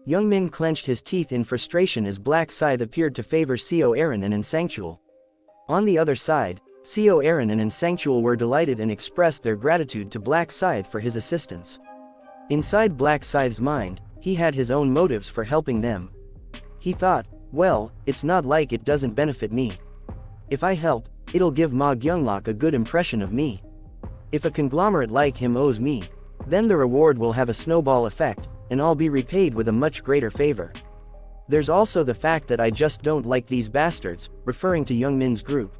Youngmin clenched his teeth in frustration as Black Scythe appeared to favor Co Aaron and Insanctual. On the other side, Co Aaron and Insanctual were delighted and expressed their gratitude to Black Scythe for his assistance. Inside Black Scythe's mind, he had his own motives for helping them. He thought, well, it's not like it doesn't benefit me. If I help, it'll give Ma Gyunglok a good impression of me. If a conglomerate like him owes me, then the reward will have a snowball effect, and I'll be repaid with a much greater favor. There's also the fact that I just don't like these bastards, referring to Youngmin's group.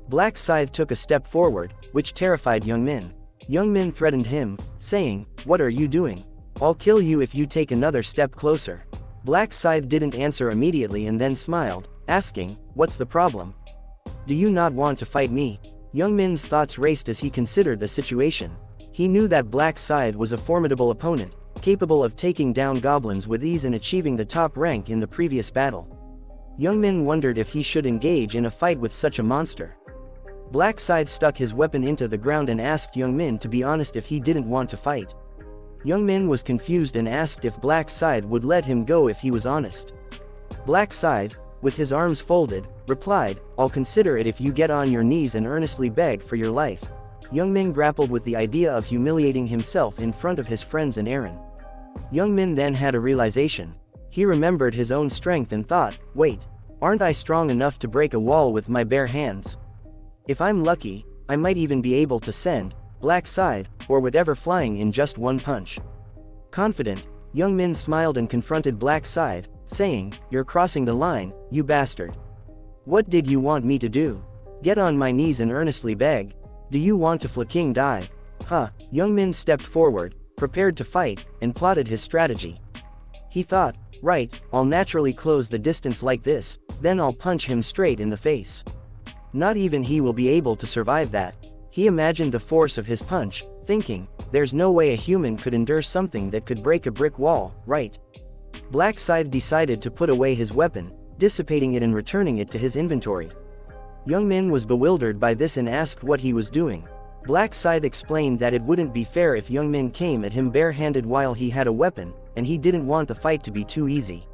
Black Scythe took a step forward, which terrified Youngmin. Youngmin threatened him, saying, "What are you doing? I'll kill you if you take another step closer." Black Scythe didn't answer immediately and then smiled, asking, "What's the problem? Do you not want to fight me?" Youngmin's thoughts raced as he considered the situation. He knew that Black Scythe was a formidable opponent, capable of taking down goblins with ease and achieving the top rank in the previous battle. Youngmin wondered if he should engage in a fight with such a monster. Black Scythe stuck his weapon into the ground and asked Youngmin to be honest if he didn't want to fight. Youngmin was confused and asked if Black Scythe would let him go if he was honest. Black Scythe, with his arms folded, replied, "I'll consider it if you get on your knees and earnestly beg for your life." Youngmin grappled with the idea of humiliating himself in front of his friends and Aaron. Youngmin then had a realization. He remembered his own strength and thought, wait, aren't I strong enough to break a wall with my bare hands? If I'm lucky, I might even be able to send Black Scythe, or whatever flying in just one punch. Confident, Youngmin smiled and confronted Black Scythe, saying, "You're crossing the line, you bastard. What did you want me to do? Get on my knees and earnestly beg? Do you want to fucking die?" Youngmin stepped forward, prepared to fight, and plotted his strategy. He thought, right, I'll naturally close the distance like this, then I'll punch him straight in the face. Not even he will be able to survive that. He imagined the force of his punch, thinking, there's no way a human could endure something that could break a brick wall, right? Black Scythe decided to put away his weapon, dissipating it and returning it to his inventory. Youngmin was bewildered by this and asked what he was doing. Black Scythe explained that it wouldn't be fair if Youngmin came at him barehanded while he had a weapon, and he didn't want the fight to be too easy.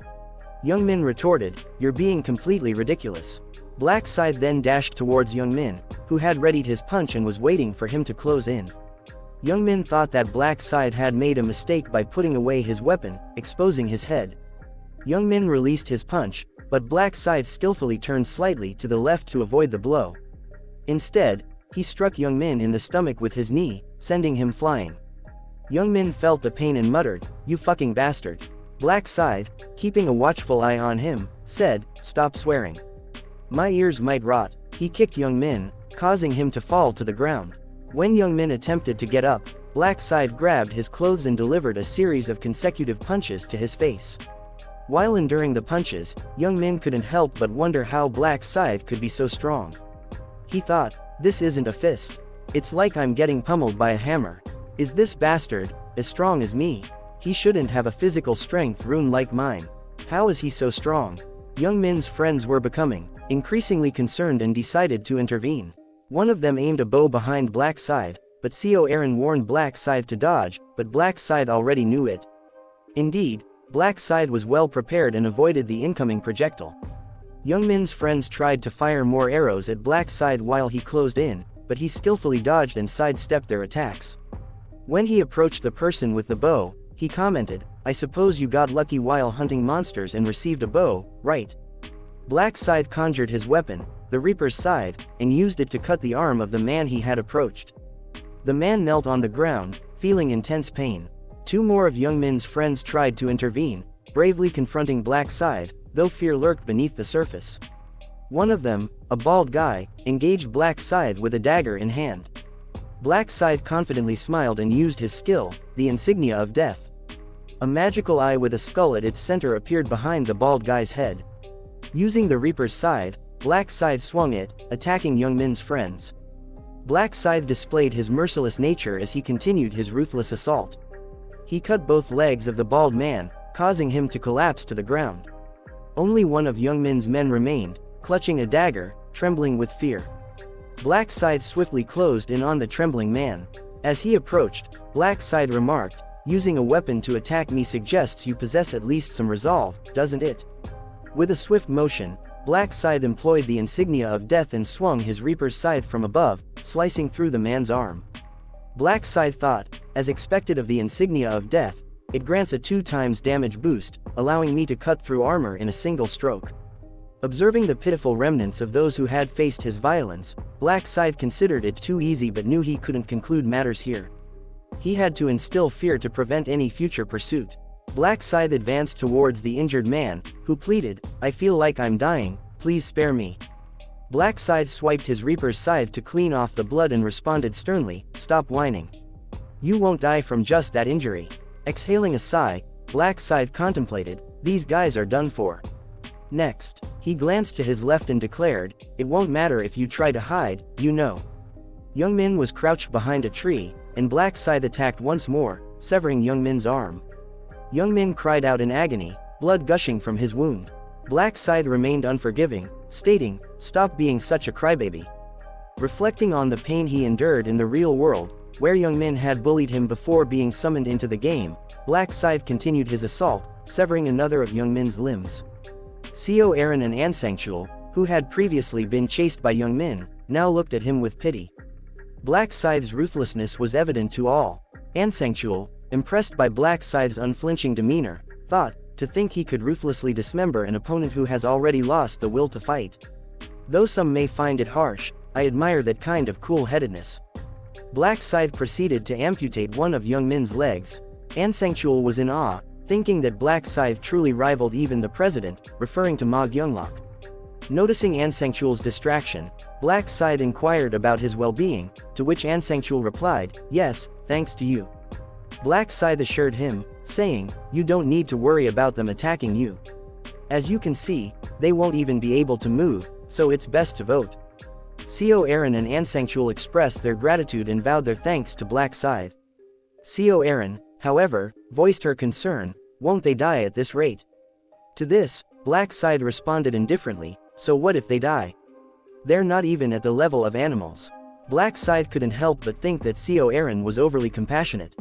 Youngmin retorted, "You're being completely ridiculous." Black Scythe then dashed towards Youngmin, who had readied his punch and was waiting for him to close in. Youngmin thought that Black Scythe had made a mistake by putting away his weapon, exposing his head. Youngmin released his punch, but Black Scythe skillfully turned slightly to the left to avoid the blow. Instead, he struck Youngmin in the stomach with his knee, sending him flying. Youngmin felt the pain and muttered, "You fucking bastard." Black Scythe, keeping a watchful eye on him, said, "Stop swearing. My ears might rot." He kicked Youngmin, causing him to fall to the ground. When Youngmin attempted to get up, Black Scythe grabbed his clothes and delivered a series of consecutive punches to his face. While enduring the punches, Youngmin couldn't help but wonder how Black Scythe could be so strong. He thought, this isn't a fist. It's like I'm getting pummeled by a hammer. Is this bastard as strong as me? He shouldn't have a physical strength rune like mine. How is he so strong? Youngmin's friends were becoming increasingly concerned and decided to intervene. One of them aimed a bow behind Black Scythe, but Co Aaron warned Black Scythe to dodge, but Black Scythe already knew it. Indeed, Black Scythe was well prepared and avoided the incoming projectile. Youngmin's friends tried to fire more arrows at Black Scythe while he closed in, but he skillfully dodged and sidestepped their attacks. When he approached the person with the bow, he commented, "I suppose you got lucky while hunting monsters and received a bow, right?" Black Scythe conjured his weapon, the Reaper's Scythe, and used it to cut the arm of the man he had approached. The man knelt on the ground, feeling intense pain. Two more of Youngmin's friends tried to intervene, bravely confronting Black Scythe, though fear lurked beneath the surface. One of them, a bald guy, engaged Black Scythe with a dagger in hand. Black Scythe confidently smiled and used his skill, the insignia of death. A magical eye with a skull at its center appeared behind the bald guy's head. Using the Reaper's Scythe, Black Scythe swung it, attacking Youngmin's friends. Black Scythe displayed his merciless nature as he continued his ruthless assault. He cut both legs of the bald man, causing him to collapse to the ground. Only one of Youngmin's men remained, clutching a dagger, trembling with fear. Black Scythe swiftly closed in on the trembling man. As he approached, Black Scythe remarked, Using a weapon to attack me suggests you possess at least some resolve, doesn't it? With a swift motion, Black Scythe employed the insignia of death and swung his Reaper's scythe from above, slicing through the man's arm. Black Scythe thought, as expected of the insignia of death, it grants a 2 times damage boost, allowing me to cut through armor in a single stroke. Observing the pitiful remnants of those who had faced his violence, Black Scythe considered it too easy but knew he couldn't conclude matters here. He had to instill fear to prevent any future pursuit. Black Scythe advanced towards the injured man, who pleaded, "I feel like I'm dying, please spare me." Black Scythe swiped his Reaper's scythe to clean off the blood and responded sternly, "Stop whining. You won't die from just that injury." Exhaling a sigh, Black Scythe contemplated, "These guys are done for." Next, he glanced to his left and declared, "It won't matter if you try to hide, you know." Young Min was crouched behind a tree, and Black Scythe attacked once more, severing Young Min's arm. Young Min cried out in agony, blood gushing from his wound. Black Scythe remained unforgiving, stating, "Stop being such a crybaby." Reflecting on the pain he endured in the real world, where Young Min had bullied him before being summoned into the game, Black Scythe continued his assault, severing another of Young Min's limbs. Co Aaron and Anicap, who had previously been chased by Young Min, now looked at him with pity. Black Scythe's ruthlessness was evident to all. Anicap, impressed by Black Scythe's unflinching demeanor, thought, to think he could ruthlessly dismember an opponent who has already lost the will to fight. Though some may find it harsh, I admire that kind of cool-headedness. Black Scythe proceeded to amputate one of Young Min's legs. Anicap was in awe, thinking that Black Scythe truly rivaled even the president, referring to Ma Gyunglok. Noticing Anicap's distraction, Black Scythe inquired about his well-being, to which Anicap replied, "Yes, thanks to you." Black Scythe assured him, saying, "You don't need to worry about them attacking you. As you can see, they won't even be able to move, so it's best to vote." Co Aaron and Anicap expressed their gratitude and vowed their thanks to Black Scythe. Co Aaron, however, voiced her concern, "Won't they die at this rate?" To this, Black Scythe responded indifferently, "So what if they die? They're not even at the level of animals." Black Scythe couldn't help but think that Co Aaron was overly compassionate.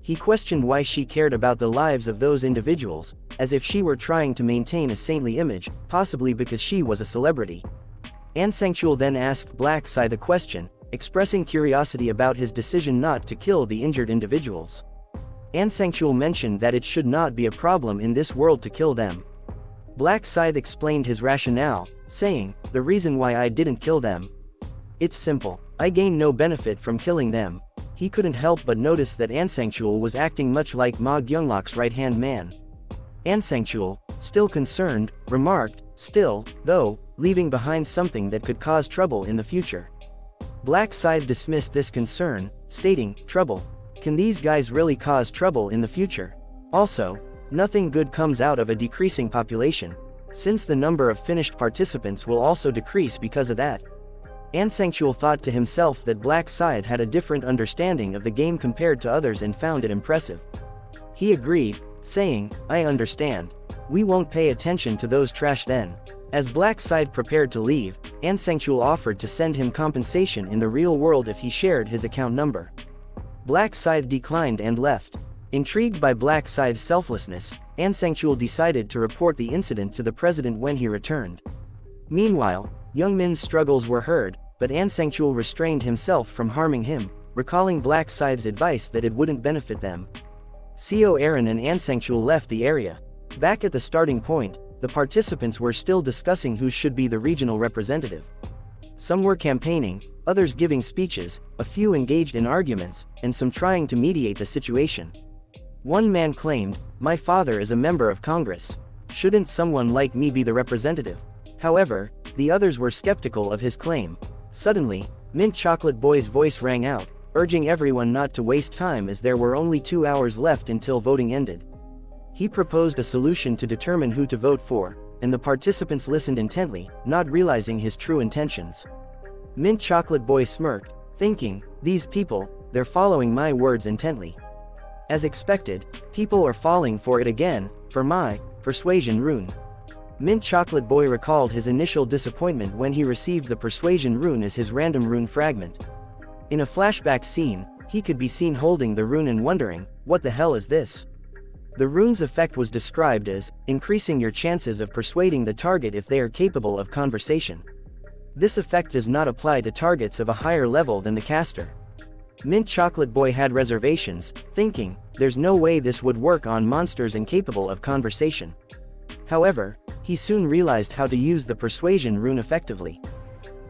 He questioned why she cared about the lives of those individuals, as if she were trying to maintain a saintly image, possibly because she was a celebrity. Anicap then asked Black Scythe a question, expressing curiosity about his decision not to kill the injured individuals. Anicap mentioned that it should not be a problem in this world to kill them. Black Scythe explained his rationale, saying, "The reason why I didn't kill them. It's simple. I gain no benefit from killing them." He couldn't help but notice that Anicap was acting much like Ma Gyunglok's right-hand man. Anicap, still concerned, remarked, "Still, though, leaving behind something that could cause trouble in the future." Black Scythe dismissed this concern, stating, "Trouble? Can these guys really cause trouble in the future? Also, nothing good comes out of a decreasing population, since the number of finished participants will also decrease because of that." Anicap thought to himself that Black Scythe had a different understanding of the game compared to others and found it impressive. He agreed, saying, "I understand. We won't pay attention to those trash then." As Black Scythe prepared to leave, Anicap offered to send him compensation in the real world if he shared his account number. Black Scythe declined and left. Intrigued by Black Scythe's selflessness, Anicap decided to report the incident to the president when he returned. Meanwhile, Young Min's struggles were heard, but Anicap restrained himself from harming him, recalling Black Scythe's advice that it wouldn't benefit them. Co Aaron and Anicap left the area. Back at the starting point, the participants were still discussing who should be the regional representative. Some were campaigning, others giving speeches, a few engaged in arguments, and some trying to mediate the situation. One man claimed, "My father is a member of Congress. Shouldn't someone like me be the representative?" However, the others were skeptical of his claim. Suddenly, Mint Chocolate Boy's voice rang out, urging everyone not to waste time as there were only 2 hours left until voting ended. He proposed a solution to determine who to vote for, and the participants listened intently, not realizing his true intentions. Mint Chocolate Boy smirked, thinking, "These people, they're following my words intently." As expected, people are falling for it again, for my persuasion rune. Mint Chocolate Boy recalled his initial disappointment when he received the persuasion rune as his random rune fragment. In a flashback scene, He could be seen holding the rune and wondering, what the hell is this? The rune's effect was described as increasing your chances of persuading the target if they are capable of conversation. This effect does not apply to targets of a higher level than the caster. Mint Chocolate Boy had reservations, thinking, there's no way this would work on monsters incapable of conversation. However, he soon realized how to use the persuasion rune effectively.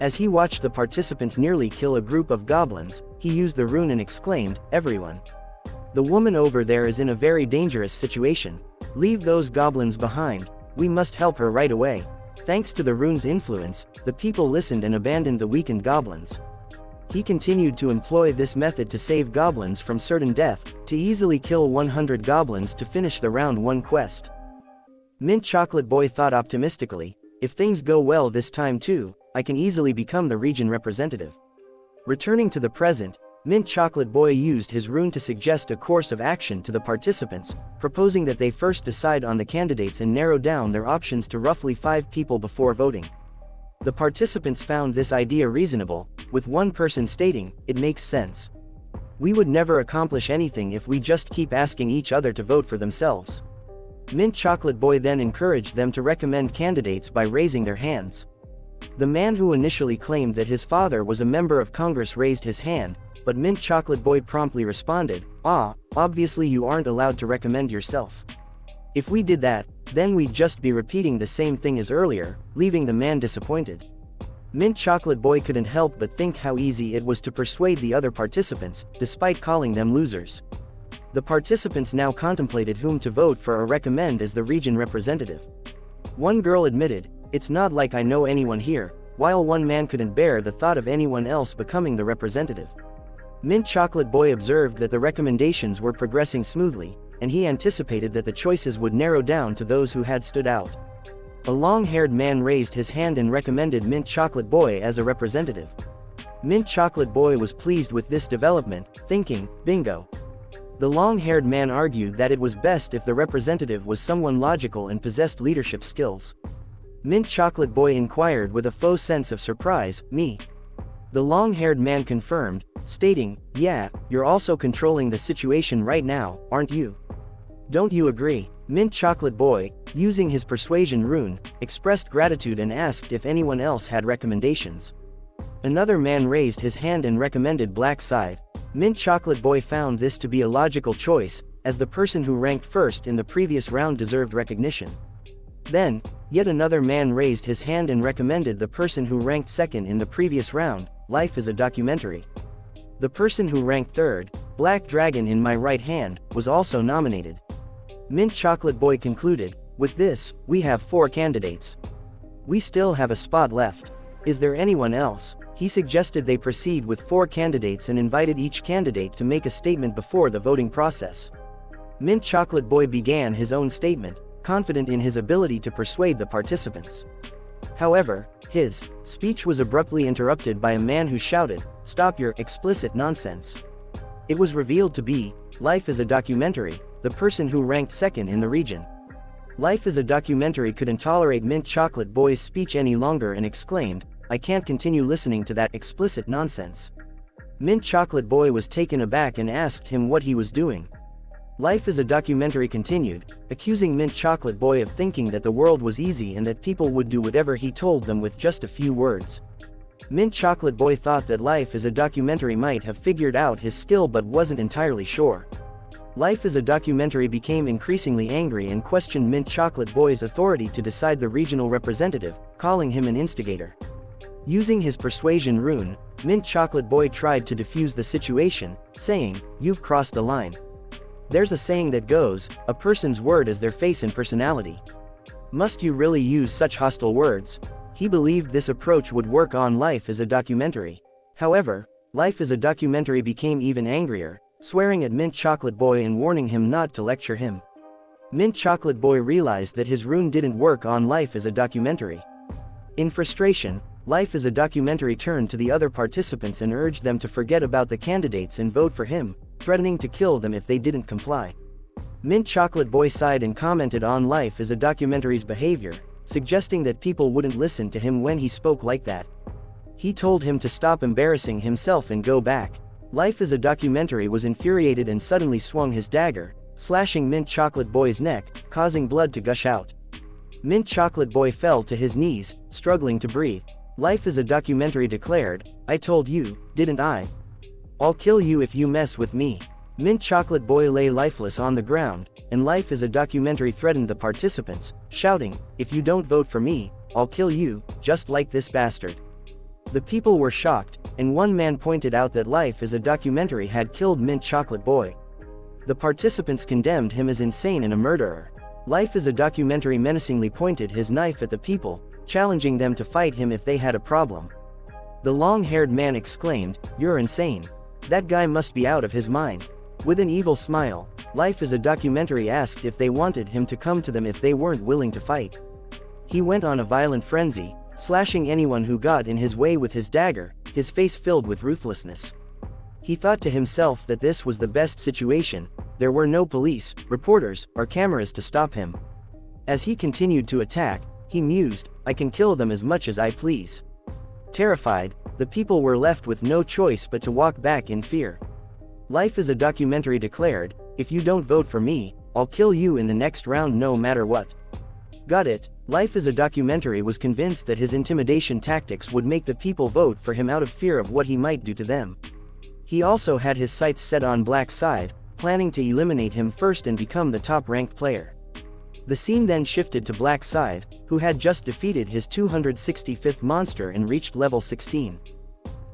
As he watched the participants nearly kill a group of goblins, he used the rune and exclaimed, "Everyone! The woman over there is in a very dangerous situation. Leave those goblins behind, we must help her right away." Thanks to the rune's influence, the people listened and abandoned the weakened goblins. He continued to employ this method to save goblins from certain death, to easily kill 100 goblins to finish the round 1 quest. Mint Chocolate Boy thought optimistically, if things go well this time too, I can easily become the region representative. Returning to the present, Mint Chocolate Boy used his rune to suggest a course of action to the participants, proposing that they first decide on the candidates and narrow down their options to roughly 5 people before voting. The participants found this idea reasonable, with one person stating, "It makes sense. We would never accomplish anything if we just keep asking each other to vote for themselves." Mint Chocolate Boy then encouraged them to recommend candidates by raising their hands. The man who initially claimed that his father was a member of Congress raised his hand, but Mint Chocolate Boy promptly responded, obviously you aren't allowed to recommend yourself. If we did that, then we'd just be repeating the same thing as earlier, leaving the man disappointed." Mint Chocolate Boy couldn't help but think how easy it was to persuade the other participants, despite calling them losers. The participants now contemplated whom to vote for or recommend as the region representative. One girl admitted, "It's not like I know anyone here," while one man couldn't bear the thought of anyone else becoming the representative. Mint Chocolate Boy observed that the recommendations were progressing smoothly, and he anticipated that the choices would narrow down to those who had stood out. A long-haired man raised his hand and recommended Mint Chocolate Boy as a representative. Mint Chocolate Boy was pleased with this development, thinking, bingo. The long-haired man argued that it was best if the representative was someone logical and possessed leadership skills. Mint Chocolate Boy inquired with a faux sense of surprise, "Me?" The long-haired man confirmed, stating, "Yeah, you're also controlling the situation right now, aren't you? Don't you agree?" Mint Chocolate Boy, using his persuasion rune, expressed gratitude and asked if anyone else had recommendations. Another man raised his hand and recommended Black Scythe. Mint Chocolate Boy found this to be a logical choice, as the person who ranked first in the previous round deserved recognition. Then, yet another man raised his hand and recommended the person who ranked second in the previous round, Life is a Documentary. The person who ranked third, Black Dragon in My Right Hand, was also nominated. Mint Chocolate Boy concluded, "With this, we have 4 candidates. We still have a spot left. Is there anyone else?" He suggested they proceed with 4 candidates and invited each candidate to make a statement before the voting process. Mint Chocolate Boy began his own statement, confident in his ability to persuade the participants. However, his speech was abruptly interrupted by a man who shouted, "Stop your explicit nonsense." It was revealed to be Life is a Documentary, the person who ranked second in the region. Life is a Documentary couldn't tolerate Mint Chocolate Boy's speech any longer and exclaimed, "I can't continue listening to that explicit nonsense." Mint Chocolate Boy was taken aback and asked him what he was doing. Life is a Documentary continued, accusing Mint Chocolate Boy of thinking that the world was easy and that people would do whatever he told them with just a few words. Mint Chocolate Boy thought that Life is a Documentary might have figured out his skill but wasn't entirely sure. Life is a Documentary became increasingly angry and questioned Mint Chocolate Boy's authority to decide the regional representative, calling him an instigator. Using his persuasion rune, Mint Chocolate Boy tried to defuse the situation, saying, "You've crossed the line. There's a saying that goes, a person's word is their face and personality. Must you really use such hostile words?" He believed this approach would work on Life as a Documentary. However, Life as a Documentary became even angrier, swearing at Mint Chocolate Boy and warning him not to lecture him. Mint Chocolate Boy realized that his rune didn't work on Life as a Documentary. In frustration, Life as a Documentary turned to the other participants and urged them to forget about the candidates and vote for him, threatening to kill them if they didn't comply. Mint Chocolate Boy sighed and commented on Life as a Documentary's behavior, suggesting that people wouldn't listen to him when he spoke like that. He told him to stop embarrassing himself and go back. Life as a Documentary was infuriated and suddenly swung his dagger, slashing Mint Chocolate Boy's neck, causing blood to gush out. Mint Chocolate Boy fell to his knees, struggling to breathe. Life as a Documentary declared, "I told you, didn't I? I'll kill you if you mess with me." Mint Chocolate Boy lay lifeless on the ground, and Life as a Documentary threatened the participants, shouting, "If you don't vote for me, I'll kill you, just like this bastard." The people were shocked, and one man pointed out that Life as a Documentary had killed Mint Chocolate Boy. The participants condemned him as insane and a murderer. Life as a Documentary menacingly pointed his knife at the people, challenging them to fight him if they had a problem. The long-haired man exclaimed, "You're insane. That guy must be out of his mind." With an evil smile, Life as a Documentary asked if they wanted him to come to them if they weren't willing to fight. He went on a violent frenzy, slashing anyone who got in his way with his dagger, his face filled with ruthlessness. He thought to himself that this was the best situation. There were no police, reporters, or cameras to stop him. As he continued to attack, he mused, "I can kill them as much as I please." Terrified, the people were left with no choice but to walk back in fear. Life as a Documentary declared, "If you don't vote for me, I'll kill you in the next round no matter what." Got it? Life as a Documentary was convinced that his intimidation tactics would make the people vote for him out of fear of what he might do to them. He also had his sights set on Black Scythe, planning to eliminate him first and become the top-ranked player. The scene then shifted to Black Scythe, who had just defeated his 265th monster and reached level 16.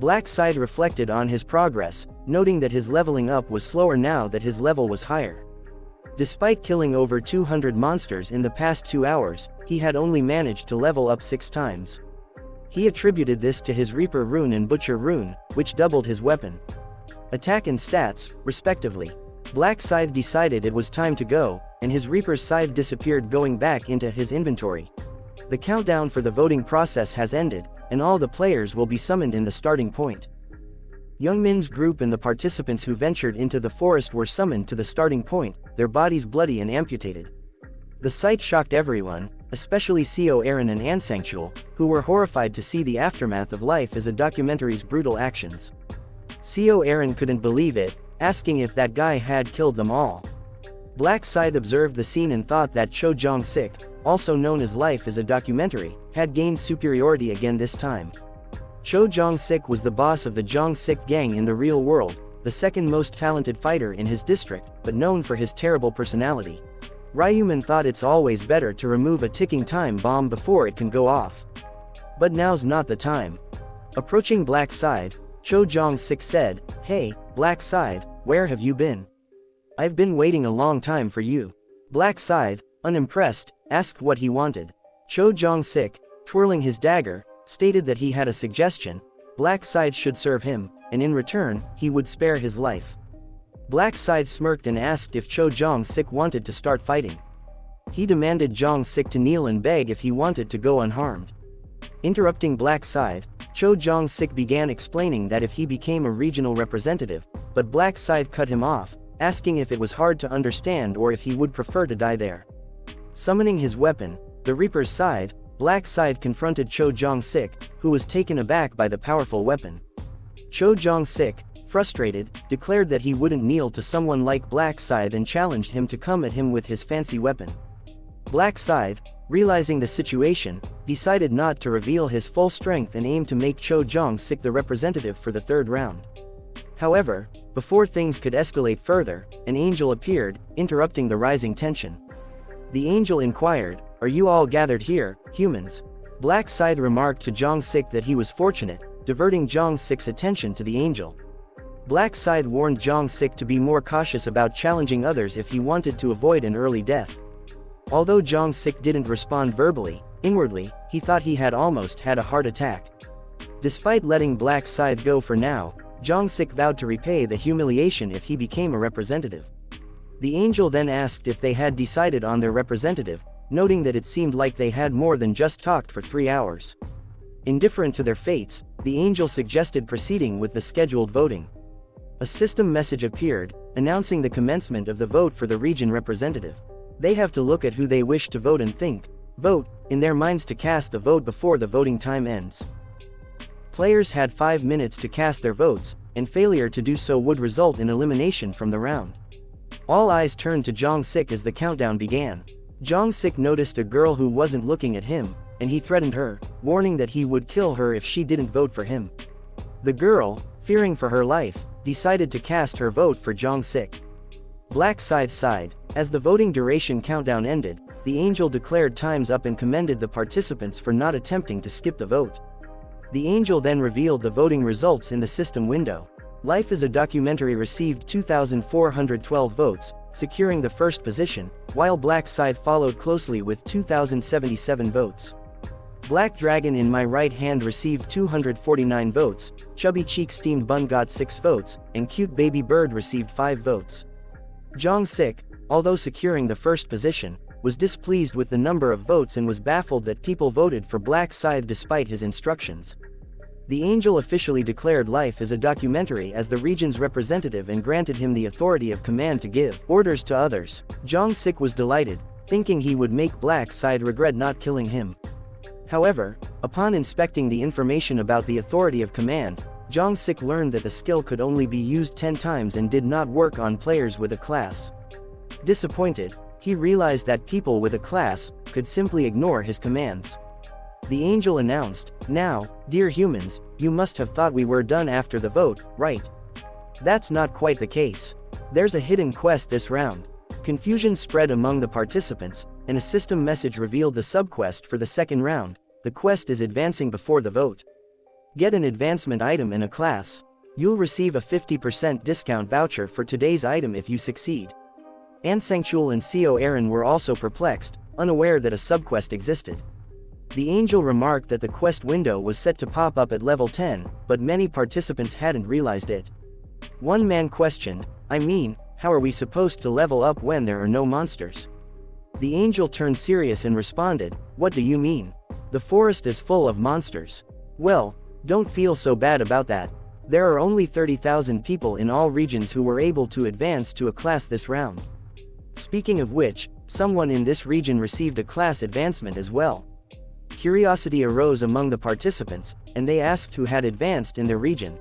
Black Scythe reflected on his progress, noting that his leveling up was slower now that his level was higher. Despite killing over 200 monsters in the past 2 hours, he had only managed to level up 6 times. He attributed this to his Reaper rune and Butcher rune, which doubled his weapon, attack and stats, respectively. Black Scythe decided it was time to go, and his Reaper's scythe disappeared, going back into his inventory. The countdown for the voting process has ended, and all the players will be summoned in the starting point. Youngmin's group and the participants who ventured into the forest were summoned to the starting point, their bodies bloody and amputated. The sight shocked everyone, especially Co Aaron and Ansangtual, who were horrified to see the aftermath of Life as a Documentary's brutal actions. Co Aaron couldn't believe it, asking if that guy had killed them all. Black Scythe observed the scene and thought that Cho Jong-sik, also known as Life as a Documentary, had gained superiority again this time. Cho Jong-sik was the boss of the Jong-sik gang in the real world, the second most talented fighter in his district, but known for his terrible personality. Ryuman thought it's always better to remove a ticking time bomb before it can go off. But now's not the time. Approaching Black Scythe, Cho Jong-sik said, "Hey, Black Scythe, where have you been? I've been waiting a long time for you." Black Scythe, unimpressed, asked what he wanted. Cho Jong-sik, twirling his dagger, stated that he had a suggestion. Black Scythe should serve him, and in return, he would spare his life. Black Scythe smirked and asked if Cho Jong-sik wanted to start fighting. He demanded Jong-sik to kneel and beg if he wanted to go unharmed. Interrupting Black Scythe, Cho Jong-sik began explaining that if he became a regional representative, but Black Scythe cut him off, asking if it was hard to understand or if he would prefer to die there. Summoning his weapon, the Reaper's scythe, Black Scythe confronted Cho Jong-sik, who was taken aback by the powerful weapon. Cho Jong-sik, frustrated, declared that he wouldn't kneel to someone like Black Scythe and challenged him to come at him with his fancy weapon. Black Scythe, realizing the situation, decided not to reveal his full strength and aimed to make Cho Jong-sik the representative for the third round. However, before things could escalate further, an angel appeared, interrupting the rising tension. The angel inquired, "Are you all gathered here, humans?" Black Scythe remarked to Jong-sik that he was fortunate, diverting Jong-sik's attention to the angel. Black Scythe warned Jong-sik to be more cautious about challenging others if he wanted to avoid an early death. Although Jong-sik didn't respond verbally, inwardly, he thought he had almost had a heart attack. Despite letting Black Scythe go for now, Jong-sik vowed to repay the humiliation if he became a representative. The angel then asked if they had decided on their representative, noting that it seemed like they had more than just talked for 3 hours. Indifferent to their fates, the angel suggested proceeding with the scheduled voting. A system message appeared, announcing the commencement of the vote for the region representative. They have to look at who they wish to vote and vote, in their minds to cast the vote before the voting time ends. Players had 5 minutes to cast their votes, and failure to do so would result in elimination from the round. All eyes turned to Jong-sik as the countdown began. Jong-sik noticed a girl who wasn't looking at him, and he threatened her, warning that he would kill her if she didn't vote for him. The girl, fearing for her life, decided to cast her vote for Jong-sik. Black Scythe sighed. As the voting duration countdown ended, the angel declared times up and commended the participants for not attempting to skip the vote. The angel then revealed the voting results in the system window. Life is a Documentary received 2,412 votes, securing the first position, while Black Scythe followed closely with 2,077 votes. Black Dragon in My Right Hand received 249 votes, Chubby Cheek Steamed Bun got 6 votes, and Cute Baby Bird received 5 votes. Jong-sik, although securing the first position, was displeased with the number of votes and was baffled that people voted for Black Scythe despite his instructions. The angel officially declared Life as a Documentary as the region's representative and granted him the authority of command to give orders to others. Jong-sik was delighted, thinking he would make Black Scythe regret not killing him. However, upon inspecting the information about the authority of command, Jong-sik learned that the skill could only be used 10 times and did not work on players with a class. Disappointed, he realized that people with a class could simply ignore his commands. The angel announced, "Now, dear humans, you must have thought we were done after the vote, right? That's not quite the case. There's a hidden quest this round." Confusion spread among the participants, and a system message revealed the subquest for the second round. The quest is advancing before the vote. Get an advancement item in a class. You'll receive a 50% discount voucher for today's item if you succeed. Ansanctual and Co Aaron were also perplexed, unaware that a subquest existed. The angel remarked that the quest window was set to pop up at level 10, but many participants hadn't realized it. One man questioned, "I mean, how are we supposed to level up when there are no monsters?" The angel turned serious and responded, "What do you mean? The forest is full of monsters." "Well, don't feel so bad about that. There are only 30,000 people in all regions who were able to advance to a class this round. Speaking of which, someone in this region received a class advancement as well." Curiosity arose among the participants, and they asked who had advanced in their region.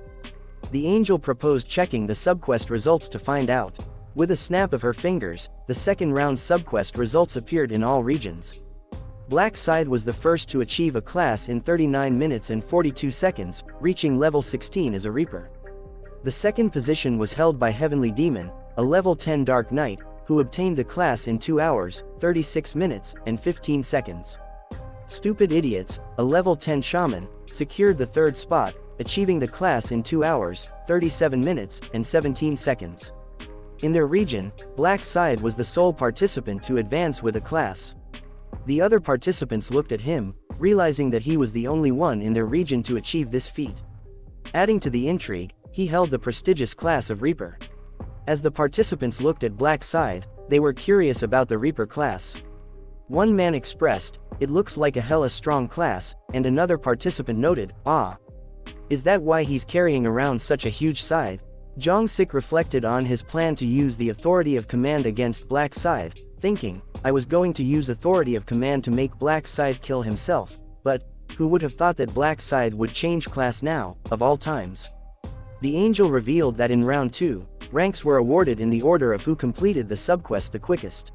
The angel proposed checking the subquest results to find out. With a snap of her fingers, the second round subquest results appeared in all regions. Black Scythe was the first to achieve a class in 39 minutes and 42 seconds, reaching level 16 as a Reaper. The second position was held by Heavenly Demon, a level 10 Dark Knight, who obtained the class in 2 hours, 36 minutes, and 15 seconds. Stupid Idiots, a level 10 Shaman, secured the third spot, achieving the class in 2 hours, 37 minutes, and 17 seconds. In their region, Black Scythe was the sole participant to advance with a class. The other participants looked at him, realizing that he was the only one in their region to achieve this feat. Adding to the intrigue, he held the prestigious class of Reaper. As the participants looked at Black Scythe, they were curious about the Reaper class. One man expressed, "It looks like a hella strong class," and another participant noted, "Ah. Is that why he's carrying around such a huge scythe?" Jong-sik reflected on his plan to use the authority of command against Black Scythe, thinking, "I was going to use authority of command to make Black Scythe kill himself, but who would have thought that Black Scythe would change class now, of all times?" The angel revealed that in round 2, ranks were awarded in the order of who completed the subquest the quickest.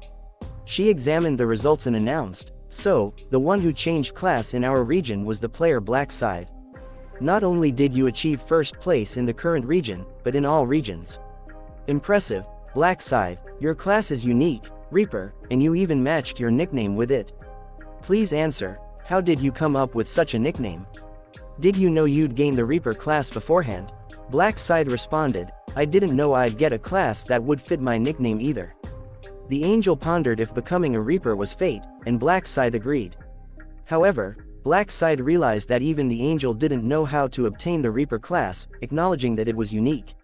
She examined the results and announced, "So, the one who changed class in our region was the player Black Scythe. Not only did you achieve first place in the current region, but in all regions. Impressive, Black Scythe, your class is unique, Reaper, and you even matched your nickname with it. Please answer, how did you come up with such a nickname? Did you know you'd gain the Reaper class beforehand?" Black Scythe responded, "I didn't know I'd get a class that would fit my nickname either." The angel pondered if becoming a Reaper was fate, and Black Scythe agreed. However, Black Scythe realized that even the angel didn't know how to obtain the Reaper class, acknowledging that it was unique.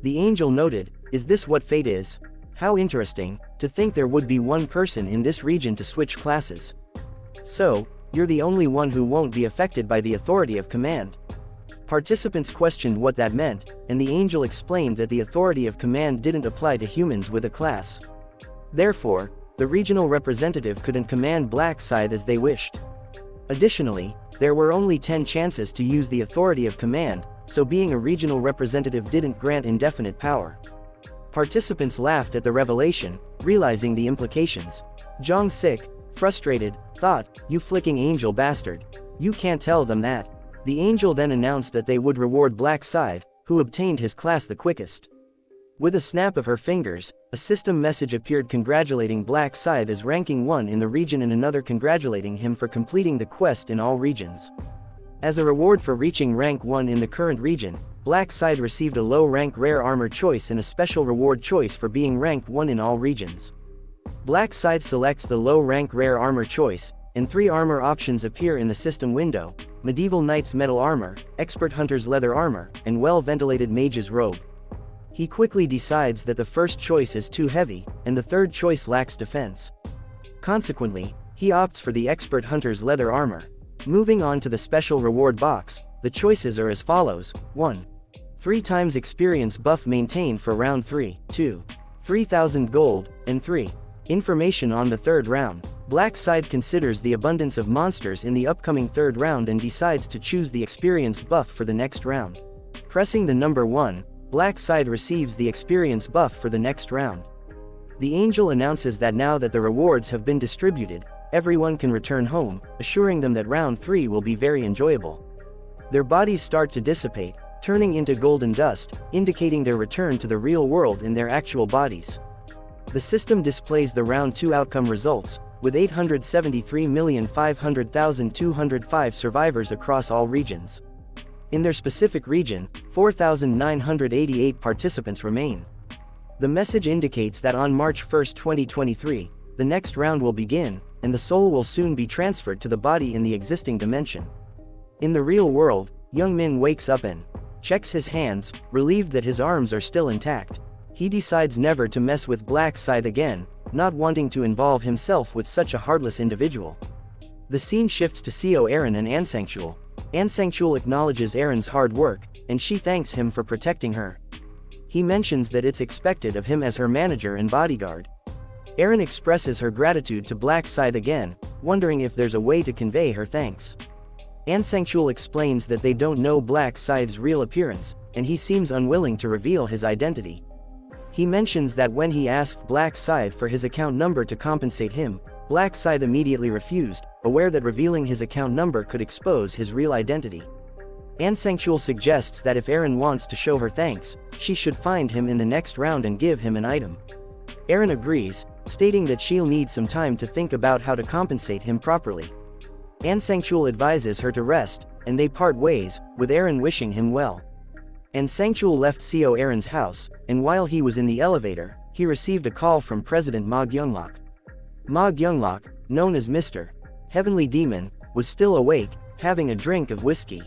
The angel noted, "Is this what fate is? How interesting, to think there would be one person in this region to switch classes. So, you're the only one who won't be affected by the authority of command." Participants questioned what that meant, and the angel explained that the authority of command didn't apply to humans with a class. Therefore, the regional representative couldn't command Black Scythe as they wished. Additionally, there were only 10 chances to use the authority of command, so being a regional representative didn't grant indefinite power. Participants laughed at the revelation, realizing the implications. Jong Sik, frustrated, thought, "You flicking angel bastard. You can't tell them that." The angel then announced that they would reward Black Scythe, who obtained his class the quickest. With a snap of her fingers, a system message appeared congratulating Black Scythe as ranking 1 in the region and another congratulating him for completing the quest in all regions. As a reward for reaching rank 1 in the current region, Black Scythe received a low-rank rare armor choice and a special reward choice for being ranked 1 in all regions. Black Scythe selects the low-rank rare armor choice, and 3 armor options appear in the system window: Medieval Knight's metal armor, Expert Hunter's leather armor, and well-ventilated Mage's robe. He quickly decides that the first choice is too heavy, and the third choice lacks defense. Consequently, he opts for the Expert Hunter's leather armor. Moving on to the special reward box, the choices are as follows: 1. 3 times experience buff maintained for round 3, 2. 3,000 gold, and 3. Information on the third round. Black Scythe considers the abundance of monsters in the upcoming third round and decides to choose the experience buff for the next round. Pressing the number 1, Black Scythe receives the experience buff for the next round. The angel announces that now that the rewards have been distributed, everyone can return home, assuring them that round 3 will be very enjoyable. Their bodies start to dissipate, turning into golden dust, indicating their return to the real world in their actual bodies. The system displays the round 2 outcome results, with 873,500,205 survivors across all regions. In their specific region, 4,988 participants remain. The message indicates that on March 1, 2023, the next round will begin, and the soul will soon be transferred to the body in the existing dimension. In the real world, Young Min wakes up and checks his hands, relieved that his arms are still intact. He decides never to mess with Black Scythe again, not wanting to involve himself with such a heartless individual. The scene shifts to Seo Aaron and Anicap. Anicap acknowledges Aaron's hard work, and she thanks him for protecting her. He mentions that it's expected of him as her manager and bodyguard. Aaron expresses her gratitude to Black Scythe again, wondering if there's a way to convey her thanks. Anicap explains that they don't know Black Scythe's real appearance, and he seems unwilling to reveal his identity. He mentions that when he asked Black Scythe for his account number to compensate him, Black Scythe immediately refused, aware that revealing his account number could expose his real identity. Anicap suggests that if Aaron wants to show her thanks, she should find him in the next round and give him an item. Aaron agrees, stating that she'll need some time to think about how to compensate him properly. Anicap advises her to rest, and they part ways, with Aaron wishing him well. Anicap left Seo Aaron's house, and while he was in the elevator, he received a call from President Ma Gyunglok. Ma Gyunglok, known as Mr. Heavenly Demon, was still awake, having a drink of whiskey.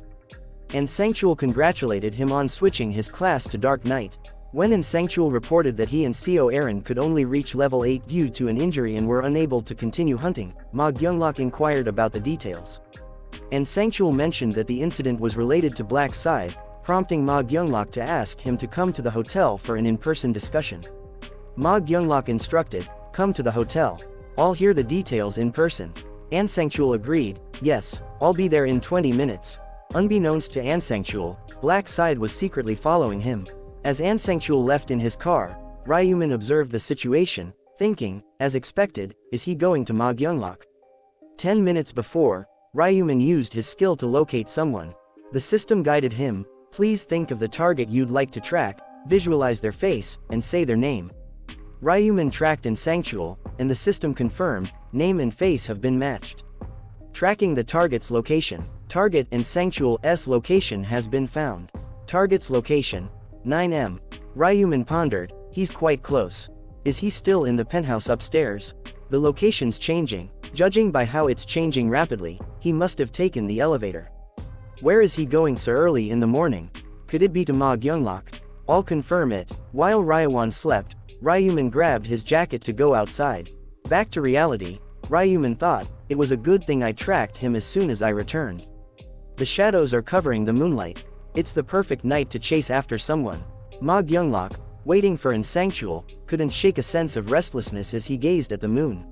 Anicap congratulated him on switching his class to Dark Knight. When Anicap reported that he and Seo Aaron could only reach level 8 due to an injury and were unable to continue hunting, Ma Gyunglok inquired about the details. Anicap mentioned that the incident was related to Black Scythe, prompting Ma Gyunglok to ask him to come to the hotel for an in-person discussion. Ma Gyunglok instructed, "Come to the hotel. I'll hear the details in person." Anicap agreed, "Yes, I'll be there in 20 minutes. Unbeknownst to Anicap, Black Scythe was secretly following him. As Anicap left in his car, Ryuman observed the situation, thinking, as expected, is he going to Ma Gyunglok? 10 minutes before, Ryuman used his skill to locate someone. The system guided him, "Please think of the target you'd like to track, visualize their face, and say their name." Ryuman tracked Anicap, and the system confirmed, name and face have been matched. Tracking the target's location, target Anicap's location has been found. Target's location, 9M. Ryuman pondered, he's quite close. Is he still in the penthouse upstairs? The location's changing. Judging by how it's changing rapidly, he must have taken the elevator. Where is he going so early in the morning? Could it be to Ma Gyunglok? I'll confirm it. While Ryuman slept, Ryuman grabbed his jacket to go outside. Back to reality, Ryuman thought, it was a good thing I tracked him as soon as I returned. The shadows are covering the moonlight. It's the perfect night to chase after someone. Ma Gyunglok, waiting for Anicap, couldn't shake a sense of restlessness as he gazed at the moon.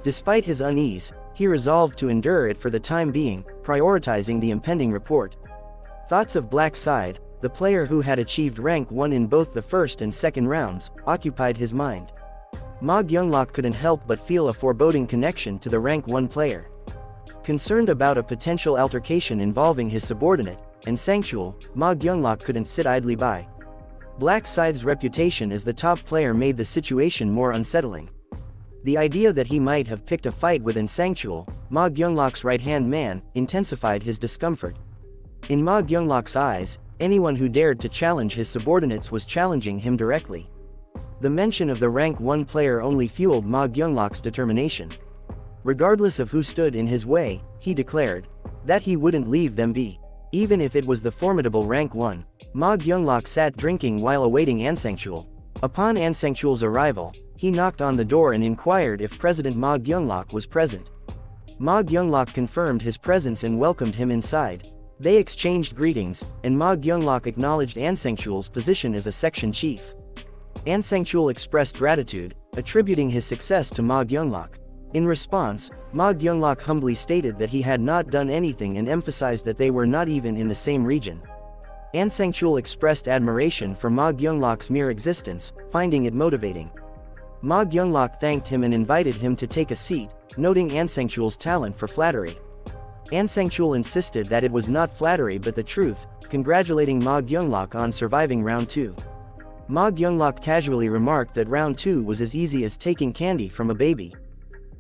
Despite his unease, he resolved to endure it for the time being, prioritizing the impending report. Thoughts of Black Scythe, the player who had achieved rank 1 in both the first and second rounds, occupied his mind. Ma Gyunglok couldn't help but feel a foreboding connection to the rank 1 player. Concerned about a potential altercation involving his subordinate, and Sangchul, Ma Gyunglok couldn't sit idly by. Black Scythe's reputation as the top player made the situation more unsettling. The idea that he might have picked a fight with Sangchul, Ma Gyunglok's right-hand man, intensified his discomfort. In Ma Gyunglok's eyes, anyone who dared to challenge his subordinates was challenging him directly. The mention of the rank 1 player only fueled Ma Gyunglok's determination. Regardless of who stood in his way, he declared that he wouldn't leave them be. Even if it was the formidable rank 1, Ma Gyunglok sat drinking while awaiting Sangchul. Upon Sangchul's arrival, he knocked on the door and inquired if President Ma Gyunglok was present. Ma Gyunglok confirmed his presence and welcomed him inside. They exchanged greetings, and Ma Gyunglok acknowledged Sangchul's position as a section chief. Sangchul expressed gratitude, attributing his success to Ma Gyunglok. In response, Ma Gyunglok humbly stated that he had not done anything and emphasized that they were not even in the same region. Sangchul expressed admiration for Ma Gyunglok's mere existence, finding it motivating. Ma Gyunglok thanked him and invited him to take a seat, noting Sangchul's talent for flattery. Sangchul insisted that it was not flattery but the truth, congratulating Ma Gyunglok on surviving round 2. Ma Gyunglok casually remarked that round 2 was as easy as taking candy from a baby.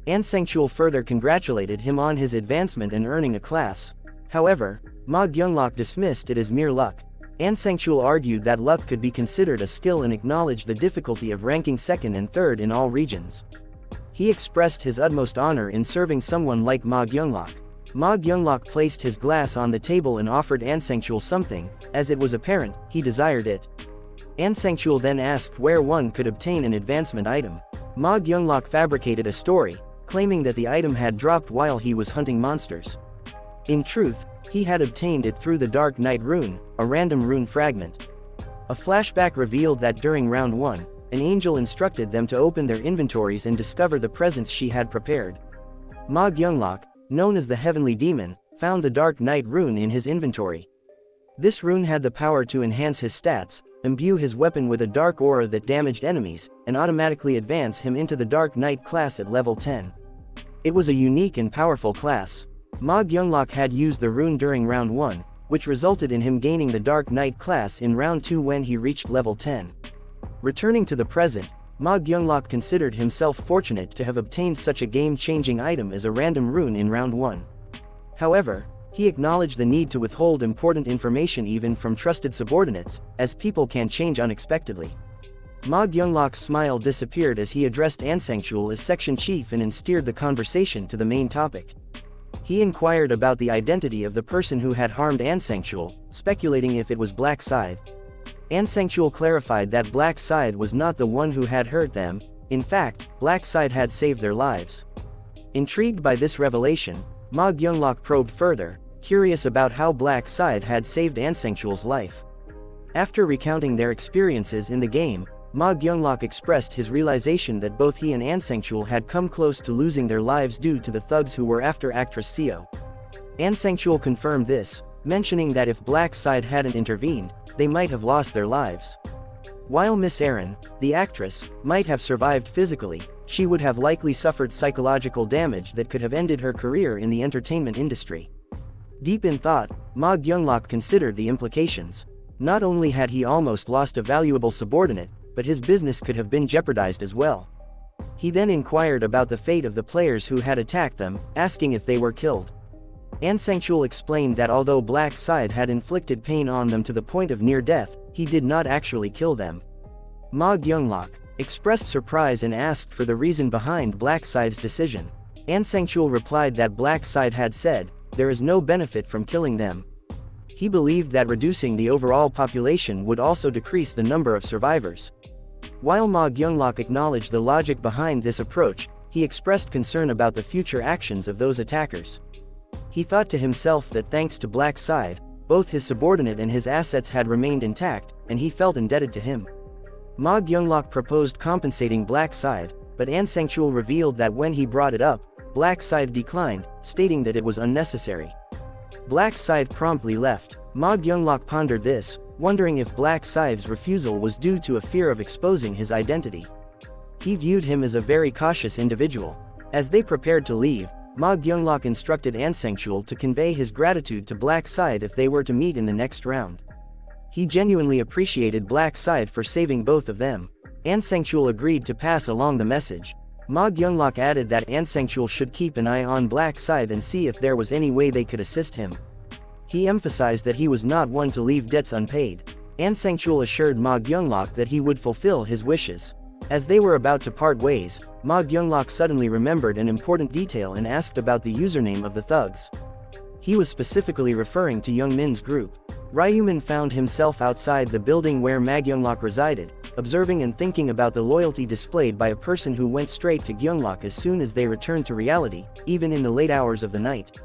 Sangchul further congratulated him on his advancement and earning a class. However, Ma Gyunglok dismissed it as mere luck. Sangchul argued that luck could be considered a skill and acknowledged the difficulty of ranking second and third in all regions. He expressed his utmost honor in serving someone like Ma Gyunglok. Ma Gyunglok placed his glass on the table and offered Sangchul something, as it was apparent he desired it. Sangchul then asked where one could obtain an advancement item. Ma Gyunglok fabricated a story, claiming that the item had dropped while he was hunting monsters. In truth, he had obtained it through the Dark Night rune, a random rune fragment. A flashback revealed that during round 1, an angel instructed them to open their inventories and discover the presents she had prepared. Ma Gyunglok, known as the Heavenly Demon, found the Dark Night rune in his inventory. This rune had the power to enhance his stats, imbue his weapon with a dark aura that damaged enemies, and automatically advance him into the Dark Knight class at level 10. It was a unique and powerful class. Ma Gyunglok had used the rune during round 1, which resulted in him gaining the Dark Knight class in round 2 when he reached level 10. Returning to the present, Ma Gyunglok considered himself fortunate to have obtained such a game-changing item as a random rune in round 1. However, he acknowledged the need to withhold important information even from trusted subordinates, as people can change unexpectedly. Ma Gyunglok's smile disappeared as he addressed Sangchul as section chief and steered the conversation to the main topic. He inquired about the identity of the person who had harmed Sangchul, speculating if it was Black Scythe. Sangchul clarified that Black Scythe was not the one who had hurt them. In fact, Black Scythe had saved their lives. Intrigued by this revelation, Ma Gyunglok probed further, curious about how Black Scythe had saved Sangchul's life. After recounting their experiences in the game, Ma Gyunglok expressed his realization that both he and Sangchul had come close to losing their lives due to the thugs who were after actress Seo. Sangchul confirmed this, mentioning that if Black Scythe hadn't intervened, they might have lost their lives. While Miss Erin, the actress, might have survived physically, she would have likely suffered psychological damage that could have ended her career in the entertainment industry. Deep in thought, Ma Gyunglok considered the implications. Not only had he almost lost a valuable subordinate, but his business could have been jeopardized as well. He then inquired about the fate of the players who had attacked them, asking if they were killed. Sangchul explained that although Black Scythe had inflicted pain on them to the point of near death, he did not actually kill them. Ma Gyunglok expressed surprise and asked for the reason behind Black Scythe's decision. Sangchul replied that Black Scythe had said, "There is no benefit from killing them." He believed that reducing the overall population would also decrease the number of survivors. While Ma Gyunglok acknowledged the logic behind this approach, he expressed concern about the future actions of those attackers. He thought to himself that thanks to Black Scythe, both his subordinate and his assets had remained intact, and he felt indebted to him. Ma Gyunglok proposed compensating Black Scythe, but Sangchul revealed that when he brought it up, Black Scythe declined, stating that it was unnecessary. Black Scythe promptly left. Ma Gyunglok pondered this, wondering if Black Scythe's refusal was due to a fear of exposing his identity. He viewed him as a very cautious individual. As they prepared to leave, Ma Gyunglok instructed Anicap to convey his gratitude to Black Scythe if they were to meet in the next round. He genuinely appreciated Black Scythe for saving both of them. Anicap agreed to pass along the message. Ma Gyunglok added that Anicap should keep an eye on Black Scythe and see if there was any way they could assist him. He emphasized that he was not one to leave debts unpaid. Anicap assured Ma Gyunglok that he would fulfill his wishes. As they were about to part ways, Ma Gyunglok suddenly remembered an important detail and asked about the username of the thugs. He was specifically referring to Young Min's group. Ryumin found himself outside the building where Ma Gyunglok resided, observing and thinking about the loyalty displayed by a person who went straight to Gyunglok as soon as they returned to reality, even in the late hours of the night.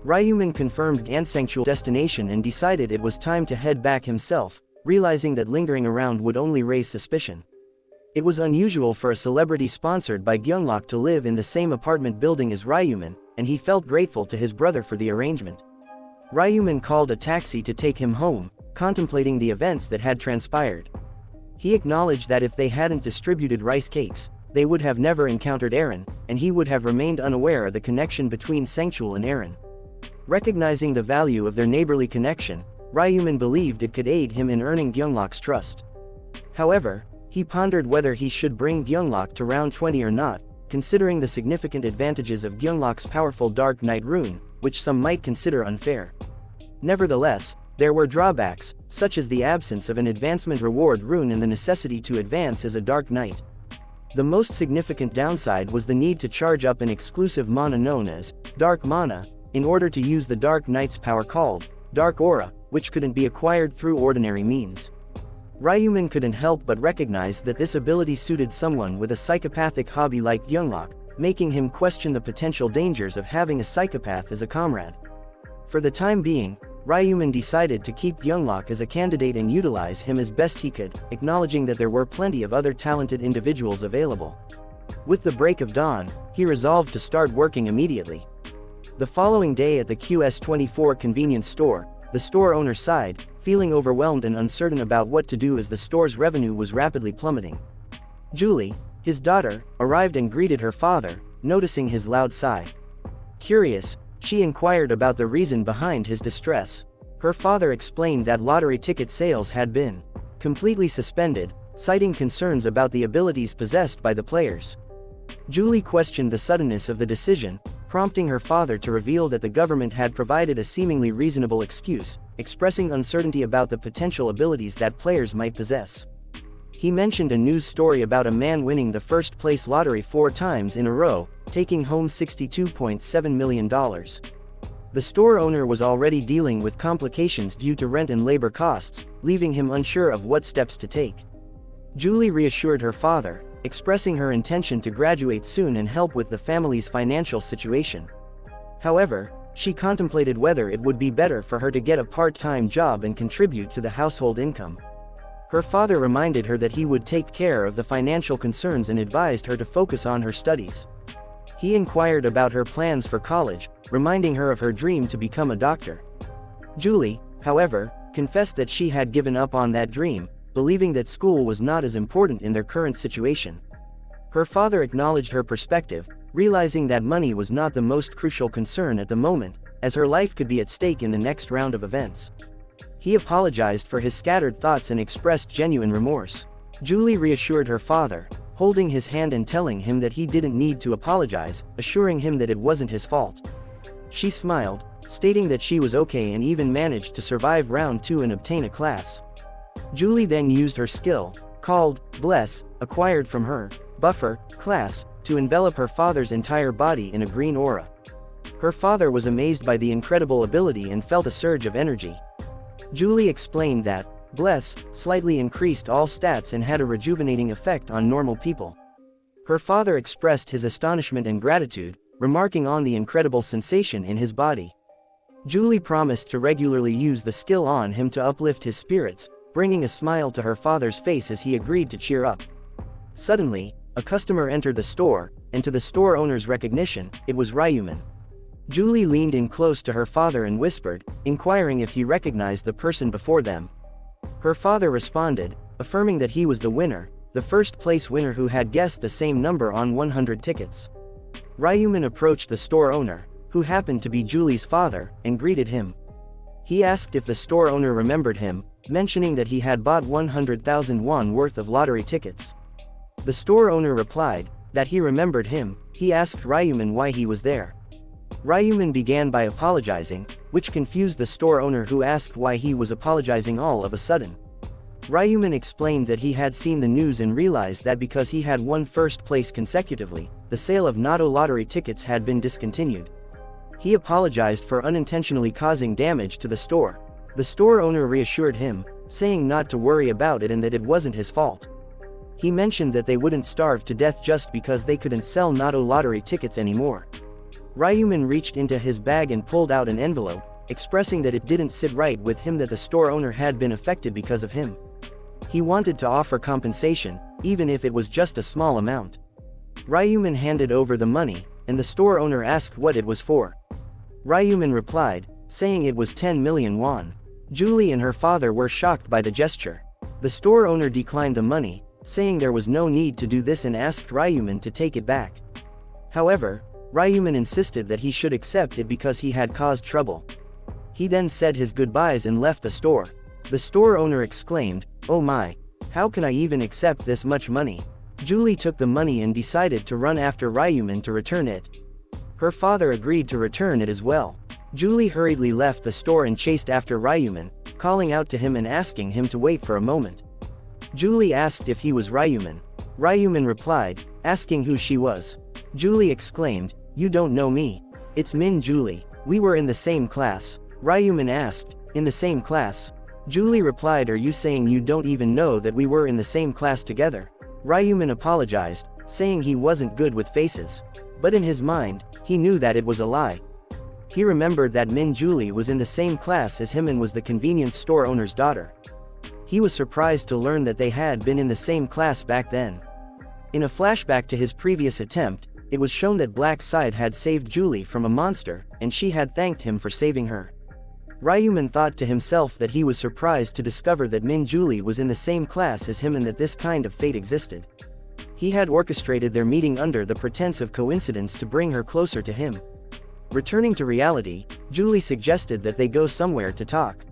Ryumin confirmed Anicap's destination and decided it was time to head back himself, realizing that lingering around would only raise suspicion. It was unusual for a celebrity sponsored by Gyunglok to live in the same apartment building as Ryumin, and he felt grateful to his brother for the arrangement. Ryumin called a taxi to take him home, contemplating the events that had transpired. He acknowledged that if they hadn't distributed rice cakes, they would have never encountered Aaron, and he would have remained unaware of the connection between Sangchul and Aaron. Recognizing the value of their neighborly connection, Ryumin believed it could aid him in earning Gyunglok's trust. However, he pondered whether he should bring Gyunglok to round 20 or not, considering the significant advantages of Gyunglok's powerful Dark Knight rune, which some might consider unfair. Nevertheless, there were drawbacks, such as the absence of an advancement reward rune and the necessity to advance as a Dark Knight. The most significant downside was the need to charge up an exclusive mana known as Dark Mana, in order to use the Dark Knight's power called Dark Aura, which couldn't be acquired through ordinary means. Ryumin couldn't help but recognize that this ability suited someone with a psychopathic hobby like Gyunglok, making him question the potential dangers of having a psychopath as a comrade. For the time being, Ryumin decided to keep Gyunglok as a candidate and utilize him as best he could, acknowledging that there were plenty of other talented individuals available. With the break of dawn, he resolved to start working immediately. The following day at the QS24 convenience store, the store owner sighed, feeling overwhelmed and uncertain about what to do as the store's revenue was rapidly plummeting. Julie, his daughter, arrived and greeted her father, noticing his loud sigh. Curious, she inquired about the reason behind his distress. Her father explained that lottery ticket sales had been completely suspended, citing concerns about the abilities possessed by the players. Julie questioned the suddenness of the decision, prompting her father to reveal that the government had provided a seemingly reasonable excuse, expressing uncertainty about the potential abilities that players might possess. He mentioned a news story about a man winning the first-place lottery 4 times in a row, taking home $62.7 million. The store owner was already dealing with complications due to rent and labor costs, leaving him unsure of what steps to take. Julie reassured her father, expressing her intention to graduate soon and help with the family's financial situation. However, she contemplated whether it would be better for her to get a part-time job and contribute to the household income. Her father reminded her that he would take care of the financial concerns and advised her to focus on her studies. He inquired about her plans for college, reminding her of her dream to become a doctor. Julie, however, confessed that she had given up on that dream, believing that school was not as important in their current situation. Her father acknowledged her perspective, realizing that money was not the most crucial concern at the moment, as her life could be at stake in the next round of events. He apologized for his scattered thoughts and expressed genuine remorse. Julie reassured her father, holding his hand and telling him that he didn't need to apologize, assuring him that it wasn't his fault. She smiled, stating that she was okay and even managed to survive round 2 and obtain a class. Julie then used her skill, called Bless, acquired from her Buffer class, to envelop her father's entire body in a green aura. Her father was amazed by the incredible ability and felt a surge of energy. Julie explained that Bless slightly increased all stats and had a rejuvenating effect on normal people. Her father expressed his astonishment and gratitude, remarking on the incredible sensation in his body. Julie promised to regularly use the skill on him to uplift his spirits, bringing a smile to her father's face as he agreed to cheer up. Suddenly, a customer entered the store, and to the store owner's recognition, it was Ryumin. Julie leaned in close to her father and whispered, inquiring if he recognized the person before them. Her father responded, affirming that he was the winner, the first-place winner who had guessed the same number on 100 tickets. Ryuman approached the store owner, who happened to be Julie's father, and greeted him. He asked if the store owner remembered him, mentioning that he had bought 100,000 won worth of lottery tickets. The store owner replied that he remembered him. He asked Ryuman why he was there. Ryuman began by apologizing, which confused the store owner, who asked why he was apologizing all of a sudden. Ryuman explained that he had seen the news and realized that because he had won first place consecutively, the sale of Natto lottery tickets had been discontinued. He apologized for unintentionally causing damage to the store. The store owner reassured him, saying not to worry about it and that it wasn't his fault. He mentioned that they wouldn't starve to death just because they couldn't sell Natto lottery tickets anymore. Ryuman reached into his bag and pulled out an envelope, expressing that it didn't sit right with him that the store owner had been affected because of him. He wanted to offer compensation, even if it was just a small amount. Ryuman handed over the money, and the store owner asked what it was for. Ryuman replied, saying it was 10 million won. Julie and her father were shocked by the gesture. The store owner declined the money, saying there was no need to do this and asked Ryuman to take it back. However, Ryuman insisted that he should accept it because he had caused trouble. He then said his goodbyes and left the store. The store owner exclaimed, "Oh my! How can I even accept this much money?" Julie took the money and decided to run after Ryuman to return it. Her father agreed to return it as well. Julie hurriedly left the store and chased after Ryuman, calling out to him and asking him to wait for a moment. Julie asked if he was Ryuman. Ryuman replied, asking who she was. Julie exclaimed, "You don't know me. It's Min Julie. We were in the same class." Ryuman asked, "In the same class?" Julie replied, "Are you saying you don't even know that we were in the same class together?" Ryuman apologized, saying he wasn't good with faces. But in his mind, he knew that it was a lie. He remembered that Min Julie was in the same class as him and was the convenience store owner's daughter. He was surprised to learn that they had been in the same class back then. In a flashback to his previous attempt, it was shown that Black Scythe had saved Julie from a monster, and she had thanked him for saving her. Ryuman thought to himself that he was surprised to discover that Min Julie was in the same class as him and that this kind of fate existed. He had orchestrated their meeting under the pretense of coincidence to bring her closer to him. Returning to reality, Julie suggested that they go somewhere to talk.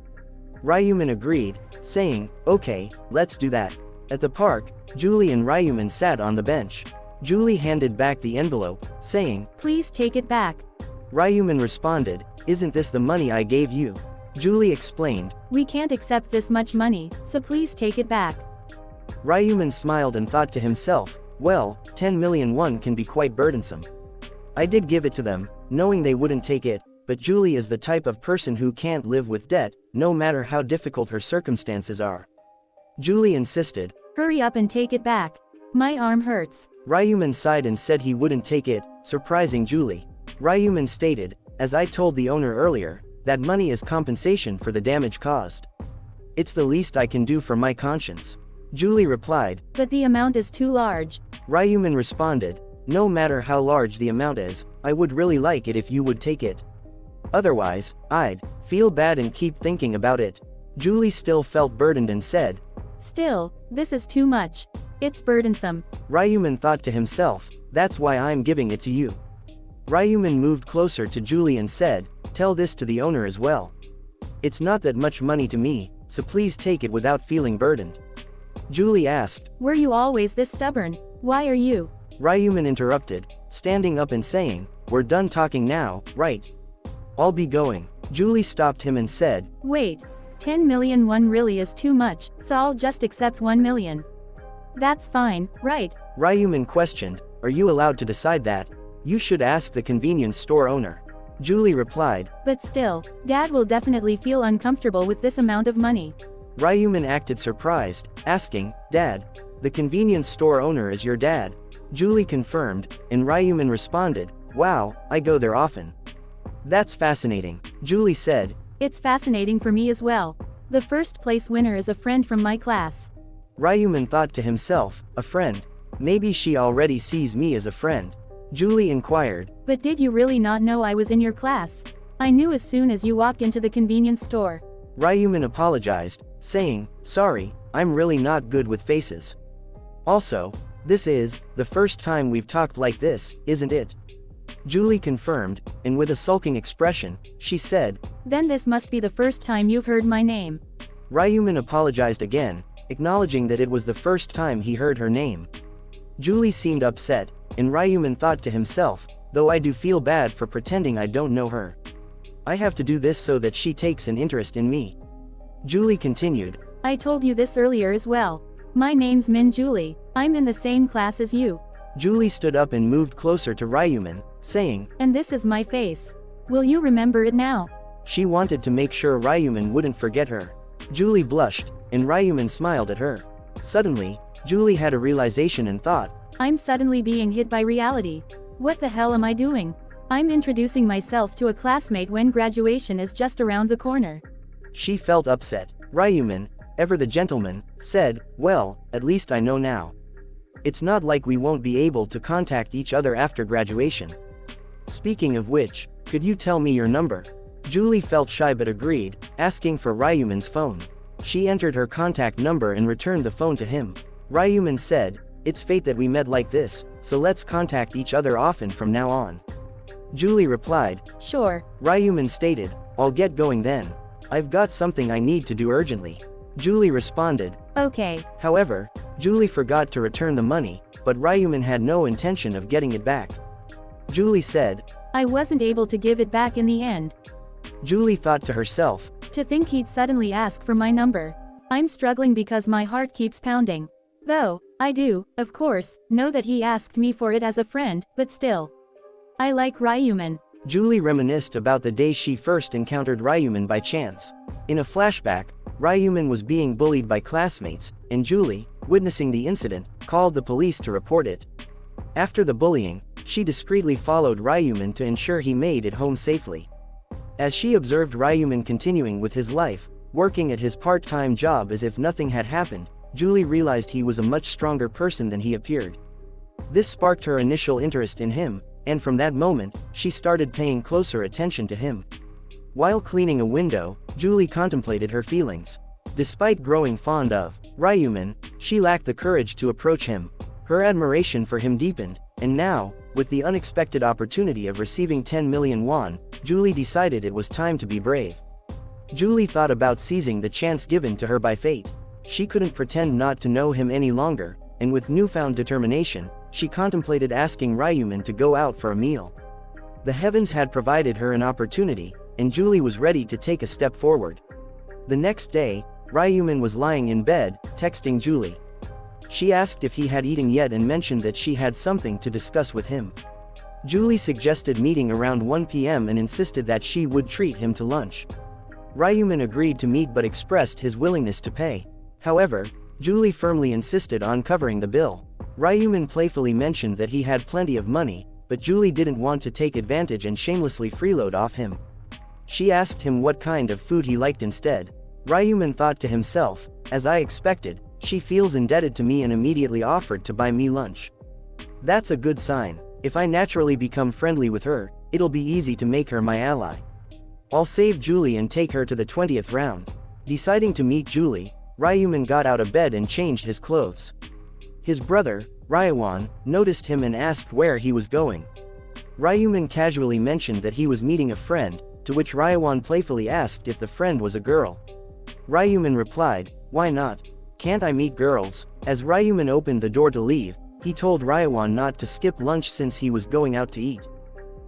Ryuman agreed, saying, "Okay, let's do that." At the park, Julie and Ryuman sat on the bench. Julie handed back the envelope, saying, "Please take it back." Ryuman responded, "Isn't this the money I gave you?" Julie explained, "We can't accept this much money, so please take it back." Ryuman smiled and thought to himself, "Well, 10 million won can be quite burdensome. I did give it to them, knowing they wouldn't take it, but Julie is the type of person who can't live with debt, no matter how difficult her circumstances are." Julie insisted, "Hurry up and take it back. My arm hurts." Ryuman sighed and said he wouldn't take it, surprising Julie. Ryuman stated, "As I told the owner earlier, that money is compensation for the damage caused. It's the least I can do for my conscience." Julie replied, "But the amount is too large." Ryuman responded, "No matter how large the amount is, I would really like it if you would take it. Otherwise, I'd feel bad and keep thinking about it." Julie still felt burdened and said, "Still, this is too much. It's burdensome." Ryuman thought to himself, "That's why I'm giving it to you." Ryuman moved closer to Julie and said, "Tell this to the owner as well. It's not that much money to me, so please take it without feeling burdened." Julie asked, "Were you always this stubborn? Why are you?" Ryuman interrupted, standing up and saying, "We're done talking now, right? I'll be going." Julie stopped him and said, "Wait, 10 million won really is too much, so I'll just accept 1 million. That's fine, right?" Ryuman questioned, "Are you allowed to decide that? You should ask the convenience store owner." Julie replied, "But still, Dad will definitely feel uncomfortable with this amount of money." Ryuman acted surprised, asking, "Dad, the convenience store owner is your dad?" Julie confirmed, and Ryuman responded, "Wow, I go there often." "That's fascinating," Julie said. "It's fascinating for me as well. The first place winner is a friend from my class." Ryuman thought to himself, "A friend? Maybe she already sees me as a friend." Julie inquired. But did you really not know I was in your class? I knew as soon as you walked into the convenience store. Ryuman apologized, saying, sorry, I'm really not good with faces. Also, this is the first time we've talked like this, isn't it? Julie confirmed, and with a sulking expression, she said, Then this must be the first time you've heard my name. Ryuman apologized again, acknowledging that it was the first time he heard her name. Julie seemed upset, and Ryuman thought to himself, though I do feel bad for pretending I don't know her. I have to do this so that she takes an interest in me. Julie continued. I told you this earlier as well. My name's Min Julie. I'm in the same class as you. Julie stood up and moved closer to Ryuman, saying, And this is my face. Will you remember it now? She wanted to make sure Ryuman wouldn't forget her. Julie blushed, and Ryuman smiled at her. Suddenly, Julie had a realization and thought, I'm suddenly being hit by reality. What the hell am I doing? I'm introducing myself to a classmate when graduation is just around the corner. She felt upset. Ryuman, ever the gentleman, said, well, at least I know now. It's not like we won't be able to contact each other after graduation. Speaking of which, could you tell me your number? Julie felt shy but agreed, asking for Ryuman's phone. She entered her contact number and returned the phone to him. Ryuman said, it's fate that we met like this, so let's contact each other often from now on. Julie replied, Sure. Ryuman stated, I'll get going then. I've got something I need to do urgently. Julie responded, Okay. However, Julie forgot to return the money, but Ryuman had no intention of getting it back. Julie said, I wasn't able to give it back in the end. Julie thought to herself, To think he'd suddenly ask for my number. I'm struggling because my heart keeps pounding. Though, I do, of course, know that he asked me for it as a friend, but still. I like Ryuman. Julie reminisced about the day she first encountered Ryuman by chance. In a flashback, Ryuman was being bullied by classmates, and Julie, witnessing the incident, called the police to report it. After the bullying, she discreetly followed Ryuman to ensure he made it home safely. As she observed Ryuman continuing with his life, working at his part-time job as if nothing had happened, Julie realized he was a much stronger person than he appeared. This sparked her initial interest in him, and from that moment, she started paying closer attention to him. While cleaning a window, Julie contemplated her feelings. Despite growing fond of Ryuman, she lacked the courage to approach him. Her admiration for him deepened, and now, with the unexpected opportunity of receiving 10 million won, Julie decided it was time to be brave. Julie thought about seizing the chance given to her by fate. She couldn't pretend not to know him any longer, and with newfound determination, she contemplated asking Ryuman to go out for a meal. The heavens had provided her an opportunity, and Julie was ready to take a step forward. The next day, Ryuman was lying in bed, texting Julie. She asked if he had eaten yet and mentioned that she had something to discuss with him. Julie suggested meeting around 1 p.m. and insisted that she would treat him to lunch. Ryuman agreed to meet but expressed his willingness to pay. However, Julie firmly insisted on covering the bill. Ryuman playfully mentioned that he had plenty of money, but Julie didn't want to take advantage and shamelessly freeload off him. She asked him what kind of food he liked instead. Ryuman thought to himself, as I expected, she feels indebted to me and immediately offered to buy me lunch. That's a good sign. If I naturally become friendly with her, it'll be easy to make her my ally. I'll save Julie and take her to the 20th round. Deciding to meet Julie, Ryuman got out of bed and changed his clothes. His brother, Ryuan, noticed him and asked where he was going. Ryuman casually mentioned that he was meeting a friend, to which Ryuan playfully asked if the friend was a girl. Ryuman replied, why not? Can't I meet girls? As Ryuman opened the door to leave, he told Ryuan not to skip lunch since he was going out to eat.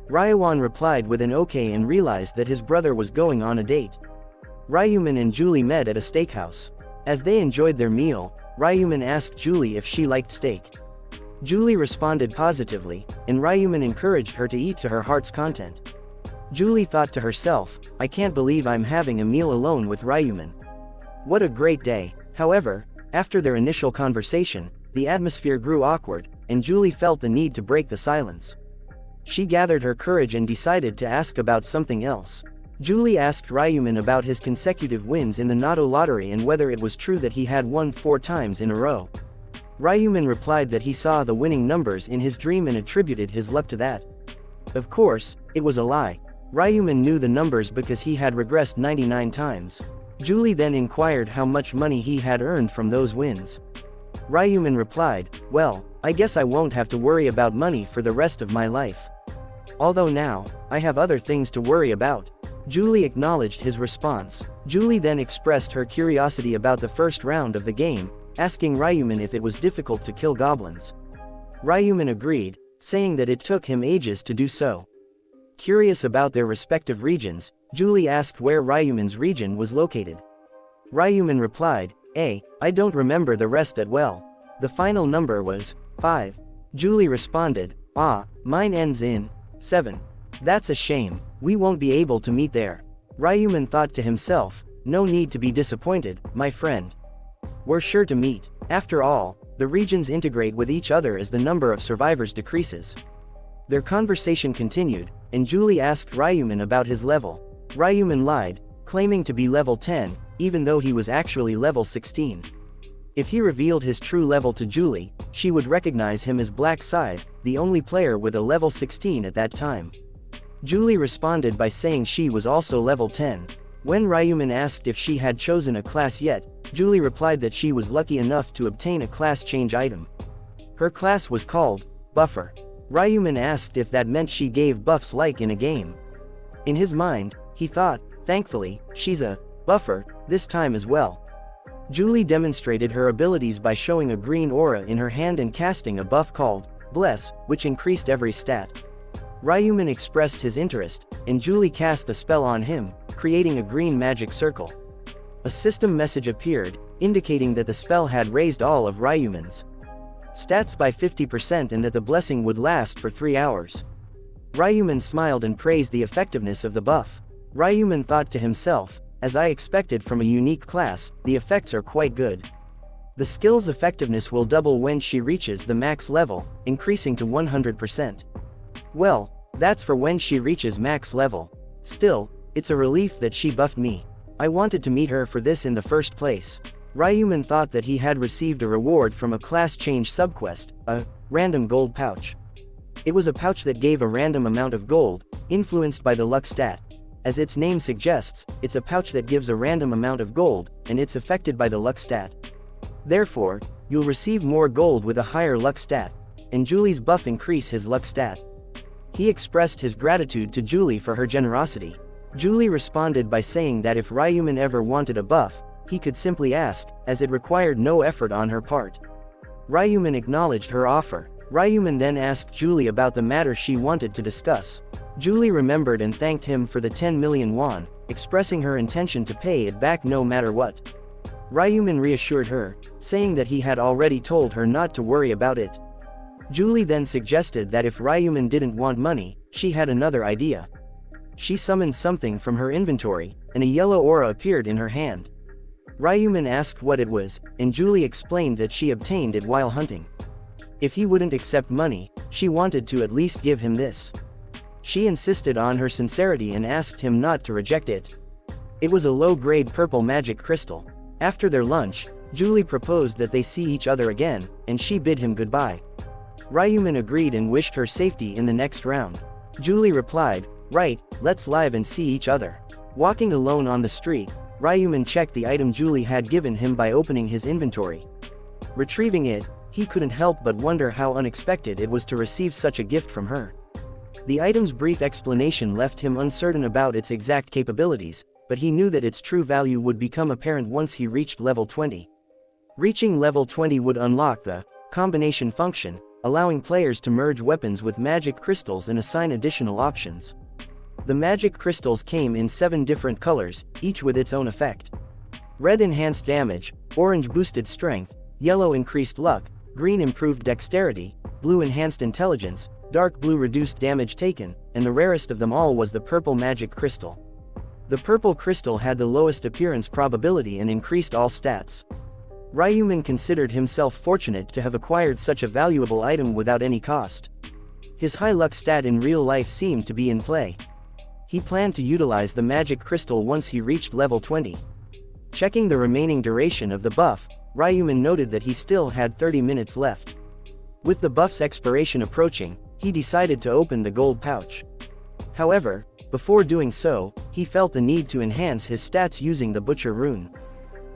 Ryuan replied with an okay and realized that his brother was going on a date. Ryuman and Julie met at a steakhouse. As they enjoyed their meal, Ryuman asked Julie if she liked steak. Julie responded positively, and Ryuman encouraged her to eat to her heart's content. Julie thought to herself, I can't believe I'm having a meal alone with Ryuman. What a great day. However, after their initial conversation, the atmosphere grew awkward, and Julie felt the need to break the silence. She gathered her courage and decided to ask about something else. Julie asked Ryuman about his consecutive wins in the Nato lottery and whether it was true that he had won 4 times in a row. Ryuman replied that he saw the winning numbers in his dream and attributed his luck to that. Of course, it was a lie. Ryuman knew the numbers because he had regressed 99 times. Julie then inquired how much money he had earned from those wins. Ryuman replied, "Well, I guess I won't have to worry about money for the rest of my life. Although now, I have other things to worry about." Julie acknowledged his response. Julie then expressed her curiosity about the first round of the game, asking Ryuman if it was difficult to kill goblins. Ryuman agreed, saying that it took him ages to do so. Curious about their respective regions, Julie asked where Ryuman's region was located. Ryuman replied, I don't remember the rest that well. The final number was 5. Julie responded, mine ends in 7. That's a shame, we won't be able to meet there. Ryuman thought to himself, no need to be disappointed, my friend. We're sure to meet. After all, the regions integrate with each other as the number of survivors decreases. Their conversation continued, and Julie asked Ryuman about his level. Ryuman lied, claiming to be level 10, even though he was actually level 16. If he revealed his true level to Julie, she would recognize him as Black Scythe, the only player with a level 16 at that time. Julie responded by saying she was also level 10. When Ryuman asked if she had chosen a class yet, Julie replied that she was lucky enough to obtain a class change item. Her class was called Buffer. Ryuman asked if that meant she gave buffs like in a game. In his mind, he thought, thankfully, she's a buffer this time as well. Julie demonstrated her abilities by showing a green aura in her hand and casting a buff called Bless, which increased every stat. Ryuman expressed his interest, and Julie cast the spell on him, creating a green magic circle. A system message appeared, indicating that the spell had raised all of Ryuman's stats by 50% and that the blessing would last for 3 hours. Ryuman smiled and praised the effectiveness of the buff. Ryuman thought to himself, as I expected from a unique class, the effects are quite good. The skill's effectiveness will double when she reaches the max level, increasing to 100%. Well, that's for when she reaches max level. Still, it's a relief that she buffed me. I wanted to meet her for this in the first place. Ryuman thought that he had received a reward from a class change subquest, a random gold pouch. It was a pouch that gave a random amount of gold, influenced by the luck stat. As its name suggests, it's a pouch that gives a random amount of gold, and it's affected by the luck stat. Therefore, you'll receive more gold with a higher luck stat, and Julie's buff increase his luck stat. He expressed his gratitude to Julie for her generosity. Julie responded by saying that if Ryuman ever wanted a buff, he could simply ask, as it required no effort on her part. Ryuman acknowledged her offer. Ryuman then asked Julie about the matter she wanted to discuss. Julie remembered and thanked him for the 10 million won, expressing her intention to pay it back no matter what. Ryuman reassured her, saying that he had already told her not to worry about it. Julie then suggested that if Ryuman didn't want money, she had another idea. She summoned something from her inventory, and a yellow aura appeared in her hand. Ryuman asked what it was, and Julie explained that she obtained it while hunting. If he wouldn't accept money, she wanted to at least give him this. She insisted on her sincerity and asked him not to reject it. It was a low-grade purple magic crystal. After their lunch, Julie proposed that they see each other again, and she bid him goodbye. Ryuman agreed and wished her safety in the next round. Julie replied, right, let's live and see each other. Walking alone on the street, Ryuman checked the item Julie had given him by opening his inventory. Retrieving it, he couldn't help but wonder how unexpected it was to receive such a gift from her. The item's brief explanation left him uncertain about its exact capabilities, but he knew that its true value would become apparent once he reached level 20. Reaching level 20 would unlock the combination function, allowing players to merge weapons with magic crystals and assign additional options. The magic crystals came in 7 different colors, each with its own effect. Red enhanced damage, orange boosted strength, yellow increased luck, green improved dexterity, blue enhanced intelligence, dark blue reduced damage taken, and the rarest of them all was the purple magic crystal. The purple crystal had the lowest appearance probability and increased all stats. Ryuman considered himself fortunate to have acquired such a valuable item without any cost. His high luck stat in real life seemed to be in play. He planned to utilize the magic crystal once he reached level 20. Checking the remaining duration of the buff, Ryuman noted that he still had 30 minutes left. With the buff's expiration approaching, he decided to open the gold pouch. However, before doing so, he felt the need to enhance his stats using the butcher rune.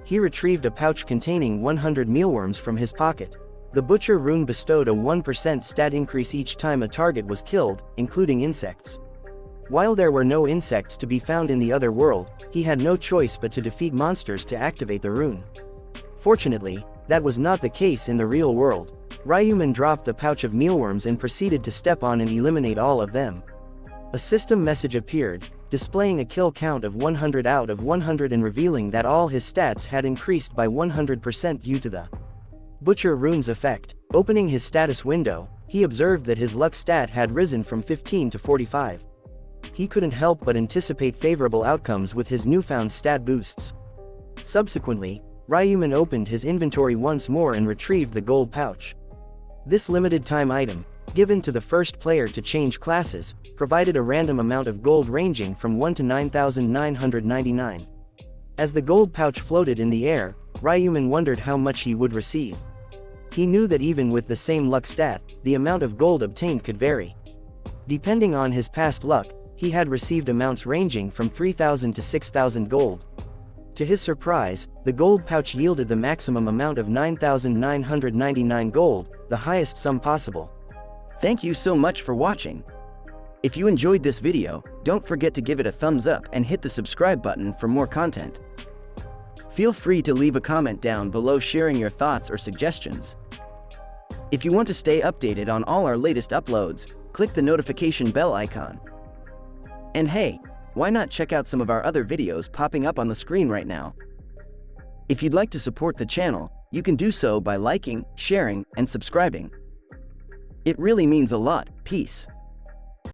He retrieved a pouch containing 100 mealworms from his pocket. The butcher rune bestowed a 1% stat increase each time a target was killed, including insects. While there were no insects to be found in the other world, he had no choice but to defeat monsters to activate the rune. Fortunately, that was not the case in the real world. Ryuman dropped the pouch of mealworms and proceeded to step on and eliminate all of them. A system message appeared, displaying a kill count of 100 out of 100 and revealing that all his stats had increased by 100% due to the Butcher rune's effect. Opening his status window, he observed that his luck stat had risen from 15 to 45. He couldn't help but anticipate favorable outcomes with his newfound stat boosts. Subsequently, Ryuman opened his inventory once more and retrieved the gold pouch. This limited time item, given to the first player to change classes, provided a random amount of gold ranging from 1 to 9,999. As the gold pouch floated in the air, Ryuman wondered how much he would receive. He knew that even with the same luck stat, the amount of gold obtained could vary. Depending on his past luck, he had received amounts ranging from 3,000 to 6,000 gold. To his surprise, the gold pouch yielded the maximum amount of 9,999 gold, the highest sum possible. Thank you so much for watching. If you enjoyed this video, don't forget to give it a thumbs up and hit the subscribe button for more content. Feel free to leave a comment down below sharing your thoughts or suggestions. If you want to stay updated on all our latest uploads, click the notification bell icon. And hey, why not check out some of our other videos popping up on the screen right now? If you'd like to support the channel, you can do so by liking, sharing, and subscribing. It really means a lot. Peace.